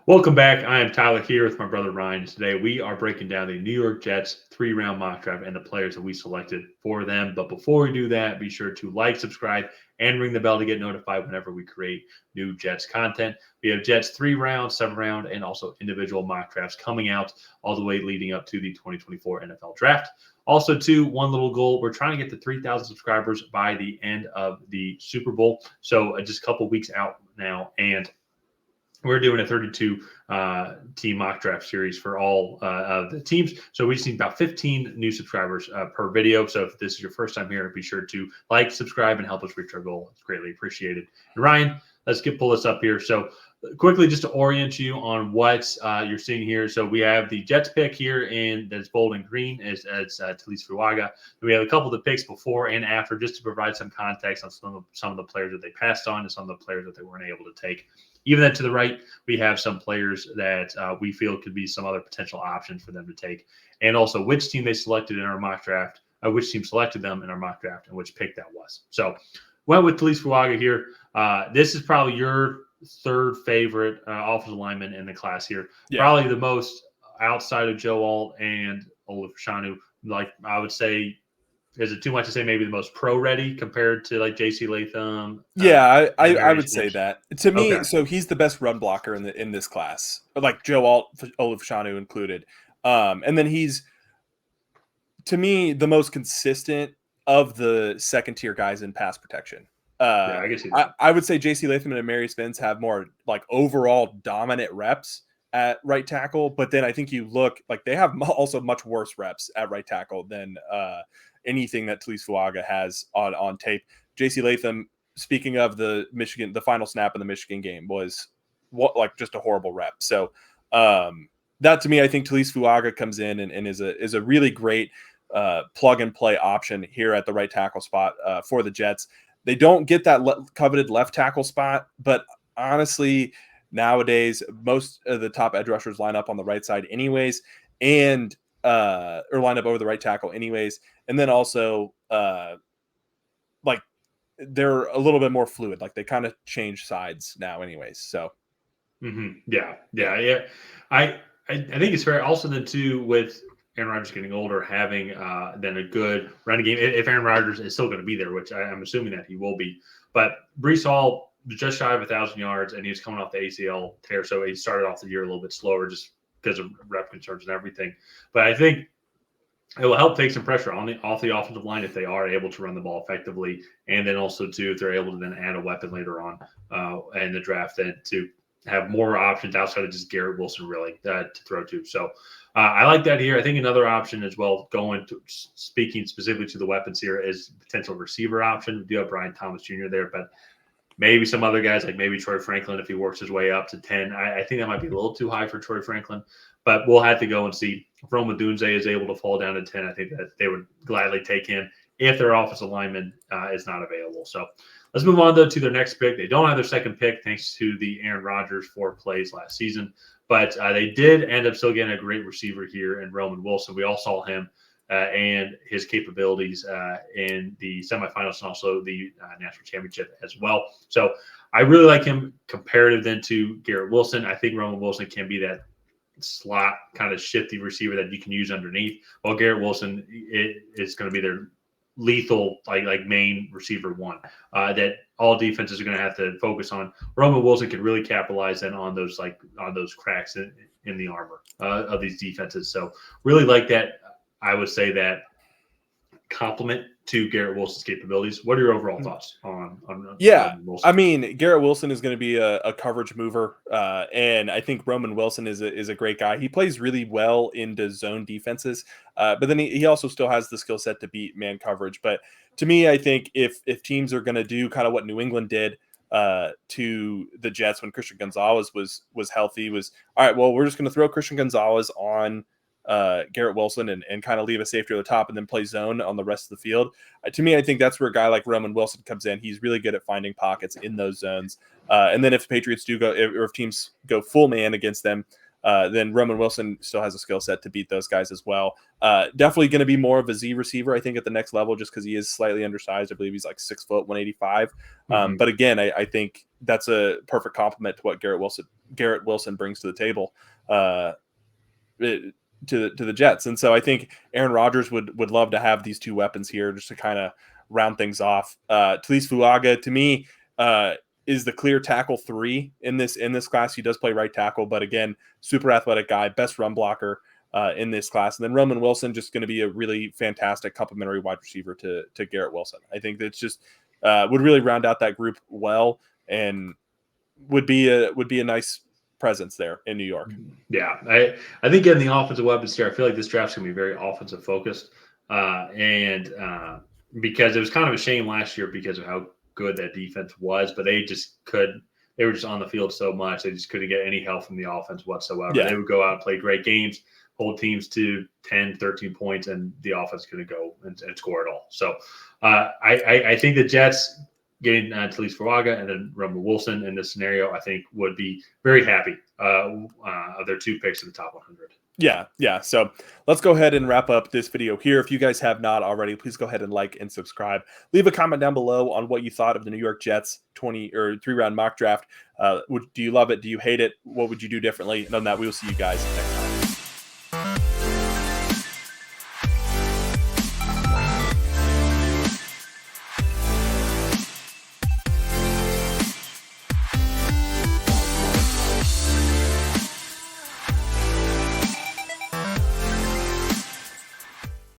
Welcome back. I am Tyler here with my brother Ryan. Today we are breaking down the New York Jets 3-round mock draft and the players that we selected for them. But before we do that, be sure to like, subscribe, and ring the bell to get notified whenever we create new Jets content. We have Jets 3-round, 7-round, and also individual mock drafts coming out all the way leading up to the 2024 NFL Draft. Also, too, one little goal. We're trying to get to 3,000 subscribers by the end of the Super Bowl. So just a couple weeks out now. And we're doing a 32 team mock draft series for all of the teams. So we just need about 15 new subscribers per video. So if this is your first time here, be sure to like, subscribe, and help us reach our goal. It's greatly appreciated. And Ryan, let's pull this up here. So quickly, just to orient you on what you're seeing here. So we have the Jets pick here in that's bold and green as Talise Fuaga. We have a couple of the picks before and after, just to provide some context on some of the players that they passed on and some of the players that they weren't able to take. Even then, to the right, we have some players that we feel could be some other potential options for them to take, and also which team they selected in our mock draft, which team selected them in our mock draft, and which pick that was. So, went with Talise Fuaga here. This is probably your third favorite offensive lineman in the class here. Yeah. Probably the most outside of Joe Alt and Olaf Shanu. Like I would say. Is it too much to say maybe the most pro-ready compared to like J.C. Latham? Yeah, I would say that. To me, okay. So he's the best run blocker in this class, like Joe Alt, Olaf Shanu included. And then he's, to me, the most consistent of the second-tier guys in pass protection. I guess I would say J.C. Latham and Amari Spence have more like overall dominant reps at right tackle, but then I think you look like they have also much worse reps at right tackle than anything that Talise Fuaga has on tape. J.C. Latham, speaking of the final snap in the Michigan game was just a horrible rep. So that to me, I think Talise Fuaga comes in and is a really great plug and play option here at the right tackle spot for the Jets. They don't get that coveted left tackle spot, but honestly, nowadays most of the top edge rushers line up on the right side anyways, and or line up over the right tackle anyways. And then also, like they're a little bit more fluid. Like they kind of change sides now, anyways. So, yeah. I think it's fair. Also, then too, with Aaron Rodgers getting older, having then a good running game. If Aaron Rodgers is still going to be there, which I'm assuming that he will be, but Breece Hall just shy of 1,000 yards, and he was coming off the ACL tear, so he started off the year a little bit slower just because of rep concerns and everything. But I think it will help take some pressure off the offensive line if they are able to run the ball effectively, and then also too if they're able to then add a weapon later on in the draft, then to have more options outside of just Garrett Wilson really to throw to. So I like that here. I think another option as well, speaking specifically to the weapons here, is potential receiver option. We do have Brian Thomas Jr. there, but maybe some other guys like maybe Troy Franklin if he works his way up to 10. I think that might be a little too high for Troy Franklin, but we'll have to go and see. If Rome Odunze is able to fall down to 10, I think that they would gladly take him if their offensive lineman is not available. So let's move on, though, to their next pick. They don't have their second pick thanks to the Aaron Rodgers 4 plays last season, but they did end up still getting a great receiver here in Roman Wilson. We all saw him and his capabilities in the semifinals and also the national championship as well. So I really like him comparative then to Garrett Wilson. I think Roman Wilson can be that slot kind of shifty receiver that you can use underneath, while Garrett Wilson is going to be their lethal like main receiver one that all defenses are going to have to focus on. Roman Wilson can really capitalize then on those cracks in the armor of these defenses. So really like that. I would say that compliment to Garrett Wilson's capabilities. What are your overall thoughts on Wilson? I mean, Garrett Wilson is going to be a coverage mover, and I think Roman Wilson is a great guy. He plays really well into zone defenses, but then he also still has the skill set to beat man coverage. But to me, I think if teams are going to do kind of what New England did to the Jets when Christian Gonzalez was healthy, was all right, well, we're just going to throw Christian Gonzalez on Garrett Wilson and kind of leave a safety at the top and then play zone on the rest of the field. To me, I think that's where a guy like Roman Wilson comes in. He's really good at finding pockets in those zones. And then if Patriots do go, or if teams go full man against them, then Roman Wilson still has a skill set to beat those guys as well. Definitely going to be more of a Z receiver, I think, at the next level, just because he is slightly undersized. I believe he's like 6 foot, 185. But again, I think that's a perfect complement to what Garrett Wilson brings to the table. To the Jets. And so I think Aaron Rodgers would love to have these two weapons here just to kind of round things off. Talise Fuaga, to me, is the clear tackle 3 in this class. He does play right tackle, but again, super athletic guy, best run blocker in this class. And then Roman Wilson, just going to be a really fantastic complementary wide receiver to Garrett Wilson. I think that's just would really round out that group well, and would be a nice presence there in New York. Yeah, I think getting the offensive weapons here, I feel like this draft's going to be very offensive focused, and because it was kind of a shame last year because of how good that defense was, but they were just on the field so much, they just couldn't get any help from the offense whatsoever. Yeah. They would go out and play great games, hold teams to 10, 13 points, and the offense going to go and score it all. So I think the Jets getting Talise Fuaga and then Roman Wilson in this scenario, I think would be very happy of their 2 picks in the top 100. Yeah. So let's go ahead and wrap up this video here. If you guys have not already, please go ahead and like and subscribe. Leave a comment down below on what you thought of the New York Jets 3-round mock draft. Do you love it? Do you hate it? What would you do differently? And on that, we will see you guys next time.